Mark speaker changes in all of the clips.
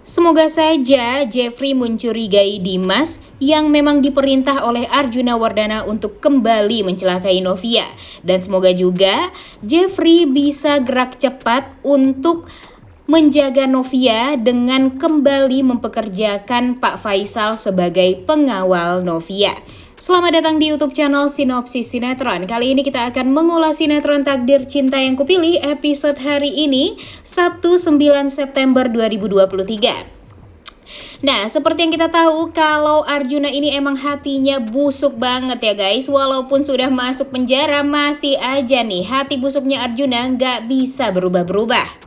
Speaker 1: Semoga saja Jeffrey mencurigai Dimas yang memang diperintah oleh Arjuna Wardana untuk kembali mencelakai Novia. Dan semoga juga Jeffrey bisa gerak cepat untuk menjaga Novia dengan kembali mempekerjakan Pak Faisal sebagai pengawal Novia. Selamat datang di YouTube channel Sinopsis Sinetron. Kali ini kita akan mengulas sinetron Takdir Cinta Yang Kupilih episode hari ini, Sabtu 9 September 2023. Nah, seperti yang kita tahu kalau Arjuna ini emang hatinya busuk banget ya guys. Walaupun sudah masuk penjara, masih aja nih hati busuknya Arjuna nggak bisa berubah-berubah.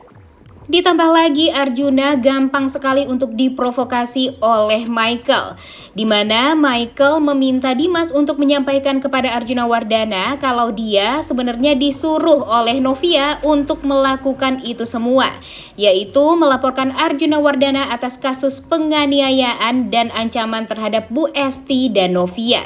Speaker 1: Ditambah lagi Arjuna gampang sekali untuk diprovokasi oleh Michael, di mana Michael meminta Dimas untuk menyampaikan kepada Arjuna Wardana kalau dia sebenarnya disuruh oleh Novia untuk melakukan itu semua, yaitu melaporkan Arjuna Wardana atas kasus penganiayaan dan ancaman terhadap Bu Esti dan Novia.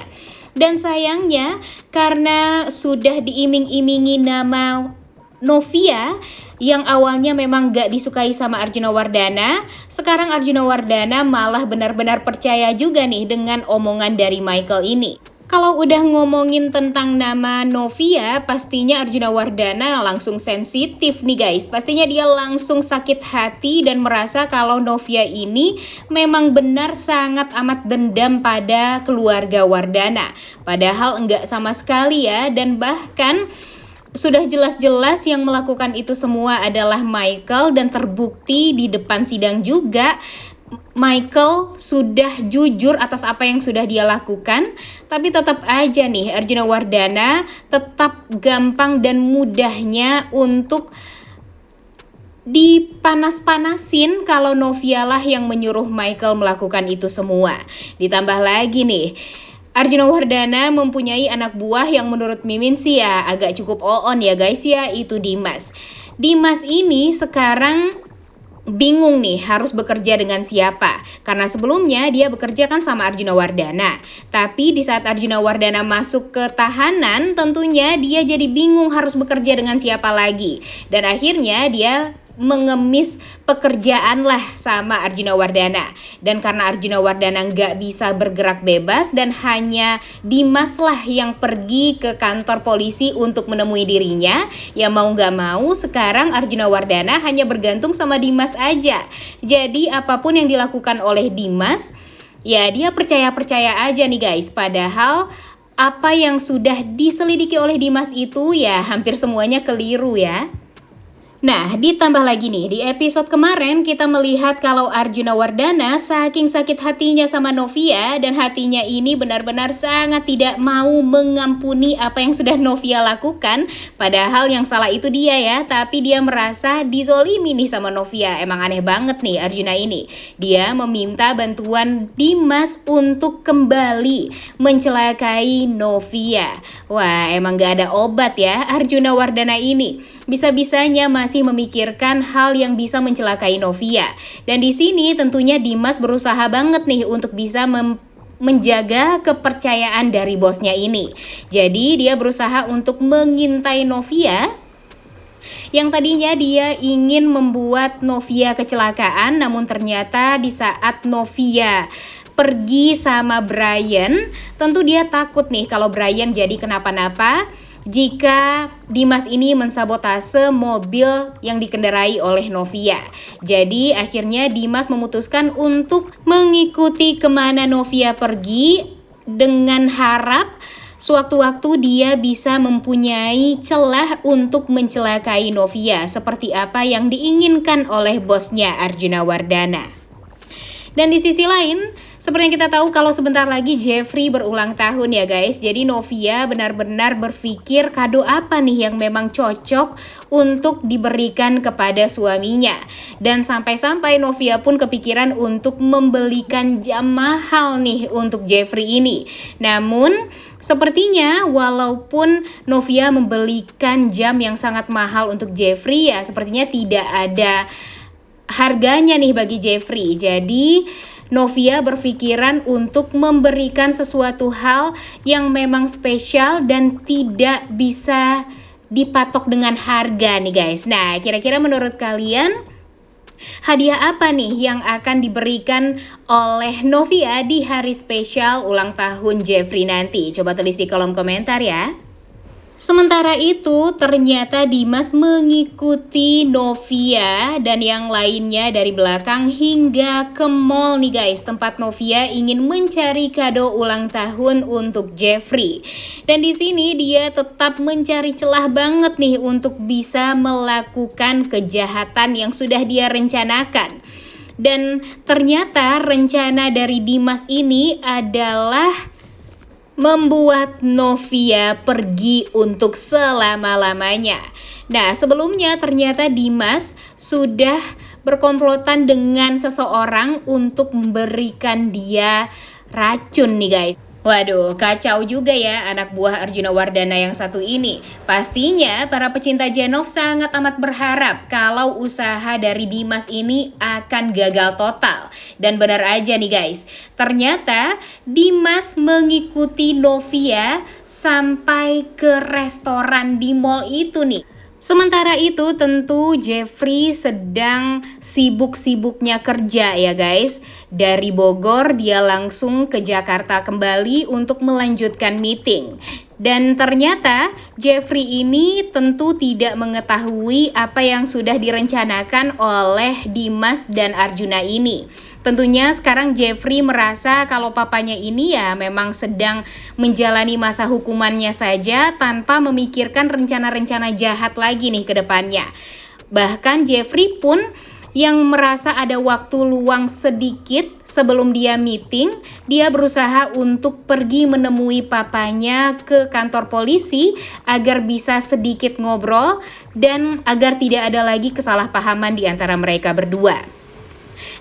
Speaker 1: Dan sayangnya karena sudah diiming-imingi nama Novia yang awalnya memang gak disukai sama Arjuna Wardana, sekarang Arjuna Wardana malah benar-benar percaya juga nih dengan omongan dari Michael ini. Kalau udah ngomongin tentang nama Novia, pastinya Arjuna Wardana langsung sensitif nih guys. Pastinya dia langsung sakit hati dan merasa kalau Novia ini memang benar sangat amat dendam pada keluarga Wardana. Padahal enggak sama sekali ya, dan bahkan sudah jelas-jelas yang melakukan itu semua adalah Michael, dan terbukti di depan sidang juga Michael sudah jujur atas apa yang sudah dia lakukan. Tapi tetap aja nih Arjuna Wardana tetap gampang dan mudahnya untuk dipanas-panasin kalau Novia lah yang menyuruh Michael melakukan itu semua. Ditambah lagi nih, Arjuna Wardana mempunyai anak buah yang menurut Mimin sih ya agak cukup on ya guys ya, itu Dimas. Dimas ini sekarang bingung nih harus bekerja dengan siapa, karena sebelumnya dia bekerja kan sama Arjuna Wardana. Tapi di saat Arjuna Wardana masuk ke tahanan, tentunya dia jadi bingung harus bekerja dengan siapa lagi. Dan akhirnya dia mengemis pekerjaan lah sama Arjuna Wardana. Dan karena Arjuna Wardana nggak bisa bergerak bebas dan hanya Dimas lah yang pergi ke kantor polisi untuk menemui dirinya, ya mau nggak mau sekarang Arjuna Wardana hanya bergantung sama Dimas aja. Jadi apapun yang dilakukan oleh Dimas, ya dia percaya-percaya aja nih guys. Padahal apa yang sudah diselidiki oleh Dimas itu ya hampir semuanya keliru ya. Nah, ditambah lagi nih, di episode kemarin kita melihat kalau Arjuna Wardana saking sakit hatinya sama Novia, dan hatinya ini benar-benar sangat tidak mau mengampuni apa yang sudah Novia lakukan. Padahal yang salah itu dia ya, tapi dia merasa dizolimi nih sama Novia. Emang aneh banget nih Arjuna ini. Dia meminta bantuan Dimas untuk kembali mencelakai Novia. Wah, emang gak ada obat ya Arjuna Wardana ini. Bisa-bisanya masih memikirkan hal yang bisa mencelakai Novia. Dan di sini tentunya Dimas berusaha banget nih untuk bisa menjaga kepercayaan dari bosnya ini. Jadi dia berusaha untuk mengintai Novia yang tadinya dia ingin membuat Novia kecelakaan, namun ternyata di saat Novia pergi sama Brian, tentu dia takut nih kalau Brian jadi kenapa-napa jika Dimas ini mensabotase mobil yang dikendarai oleh Novia. Jadi akhirnya Dimas memutuskan untuk mengikuti kemana Novia pergi dengan harap sewaktu-waktu dia bisa mempunyai celah untuk mencelakai Novia seperti apa yang diinginkan oleh bosnya Arjuna Wardana. Dan di sisi lain, seperti yang kita tahu kalau sebentar lagi Jeffrey berulang tahun ya guys. Jadi Novia benar-benar berpikir kado apa nih yang memang cocok untuk diberikan kepada suaminya. Dan sampai-sampai Novia pun kepikiran untuk membelikan jam mahal nih untuk Jeffrey ini. Namun sepertinya walaupun Novia membelikan jam yang sangat mahal untuk Jeffrey, ya sepertinya tidak ada harganya nih bagi Jeffrey. Jadi Novia berpikiran untuk memberikan sesuatu hal yang memang spesial dan tidak bisa dipatok dengan harga nih guys. Nah, kira-kira menurut kalian Hadiah apa nih yang akan diberikan oleh Novia di hari spesial ulang tahun Jeffrey nanti? Coba tulis di kolom komentar ya. Sementara itu, ternyata Dimas mengikuti Novia dan yang lainnya dari belakang hingga ke mall nih guys, tempat Novia ingin mencari kado ulang tahun untuk Jeffrey. Dan di sini dia tetap mencari celah banget nih untuk bisa melakukan kejahatan yang sudah dia rencanakan. Dan ternyata rencana dari Dimas ini adalah membuat Novia pergi untuk selama-lamanya. Nah, sebelumnya ternyata Dimas sudah berkomplotan dengan seseorang untuk memberikan dia racun nih guys. Waduh, kacau juga ya anak buah Arjuna Wardana yang satu ini. Pastinya para pecinta Jenov sangat amat berharap kalau usaha dari Dimas ini akan gagal total. Dan benar aja nih guys, ternyata Dimas mengikuti Novia sampai ke restoran di mall itu nih. Sementara itu tentu Jeffrey sedang sibuk-sibuknya kerja ya guys. Dari Bogor dia langsung ke Jakarta kembali untuk melanjutkan meeting. Dan ternyata Jeffrey ini tentu tidak mengetahui apa yang sudah direncanakan oleh Dimas dan Arjuna ini. Tentunya sekarang Jeffrey merasa kalau papanya ini ya memang sedang menjalani masa hukumannya saja tanpa memikirkan rencana-rencana jahat lagi nih ke depannya. Bahkan Jeffrey pun yang merasa ada waktu luang sedikit sebelum dia meeting, dia berusaha untuk pergi menemui papanya ke kantor polisi agar bisa sedikit ngobrol dan agar tidak ada lagi kesalahpahaman di antara mereka berdua.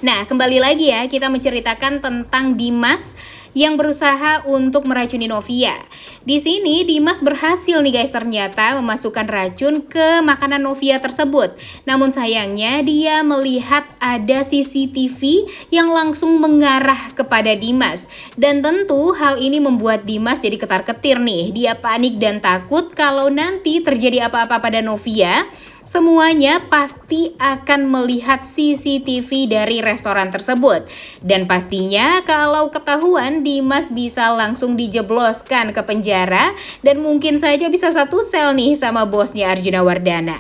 Speaker 1: Nah, kembali lagi ya, kita menceritakan tentang Dimas yang berusaha untuk meracuni Novia. Di sini Dimas berhasil nih guys ternyata memasukkan racun ke makanan Novia tersebut. Namun sayangnya dia melihat ada CCTV yang langsung mengarah kepada Dimas. Dan tentu hal ini membuat Dimas jadi ketar-ketir nih. Dia panik dan takut kalau nanti terjadi apa-apa pada Novia. Semuanya pasti akan melihat CCTV dari restoran tersebut. Dan pastinya kalau ketahuan Dimas bisa langsung dijebloskan ke penjara dan mungkin saja bisa satu sel nih sama bosnya Arjuna Wardana.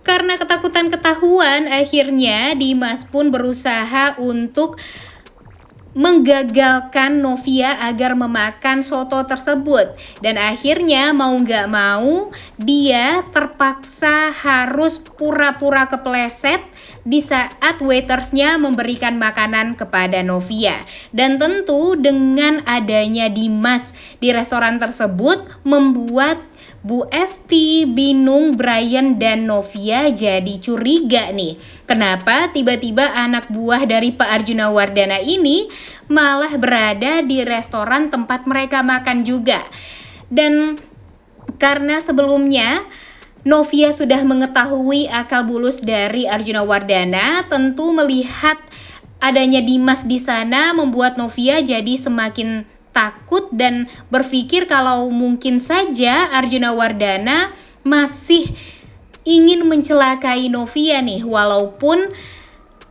Speaker 1: Karena ketakutan ketahuan, akhirnya Dimas pun berusaha untuk menggagalkan Novia agar memakan soto tersebut. Dan akhirnya mau gak mau dia terpaksa harus pura-pura kepleset di saat waitersnya memberikan makanan kepada Novia. Dan tentu dengan adanya Dimas di restoran tersebut membuat Bu Esti, Binung, Brian, dan Novia jadi curiga nih. Kenapa tiba-tiba anak buah dari Pak Arjuna Wardana ini malah berada di restoran tempat mereka makan juga. Dan karena sebelumnya Novia sudah mengetahui akal bulus dari Arjuna Wardana, tentu melihat adanya Dimas di sana membuat Novia jadi semakin takut dan berpikir kalau mungkin saja Arjuna Wardana masih ingin mencelakai Novia nih, walaupun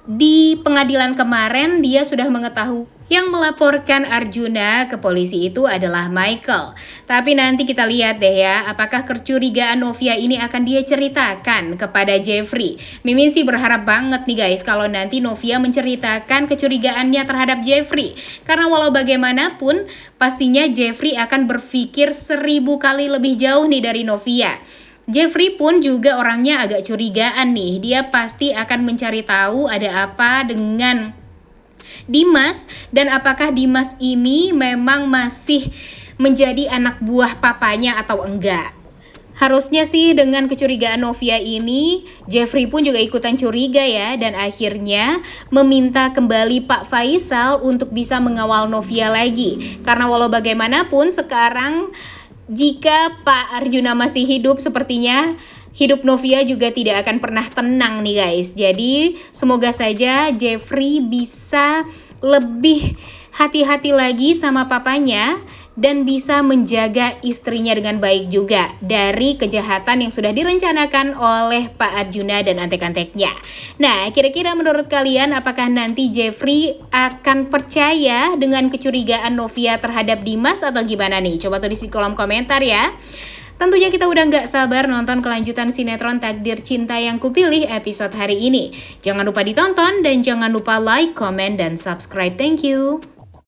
Speaker 1: di pengadilan kemarin dia sudah mengetahui yang melaporkan Arjuna ke polisi itu adalah Michael. Tapi nanti kita lihat deh ya, apakah kecurigaan Novia ini akan dia ceritakan kepada Jeffrey. Mimin sih berharap banget nih guys kalau nanti Novia menceritakan kecurigaannya terhadap Jeffrey. Karena walau bagaimanapun, pastinya Jeffrey akan berpikir 1000 kali lebih jauh nih dari Novia. Jeffrey pun juga orangnya agak curigaan nih. Dia pasti akan mencari tahu ada apa dengan Dimas dan apakah Dimas ini memang masih menjadi anak buah papanya atau enggak. Harusnya sih dengan kecurigaan Novia ini, Jeffrey pun juga ikutan curiga ya, dan akhirnya meminta kembali Pak Faisal untuk bisa mengawal Novia lagi. Karena walau bagaimanapun sekarang jika Pak Arjuna masih hidup, sepertinya hidup Novia juga tidak akan pernah tenang nih guys. Jadi semoga saja Jeffrey bisa lebih hati-hati lagi sama papanya dan bisa menjaga istrinya dengan baik juga dari kejahatan yang sudah direncanakan oleh Pak Arjuna dan antek-anteknya. Nah, kira-kira menurut kalian apakah nanti Jeffrey akan percaya dengan kecurigaan Novia terhadap Dimas atau gimana nih? Coba tulis di kolom komentar ya. Tentunya kita udah nggak sabar nonton kelanjutan sinetron Takdir Cinta Yang Kupilih episode hari ini. Jangan lupa ditonton dan jangan lupa like, comment, dan subscribe. Thank you.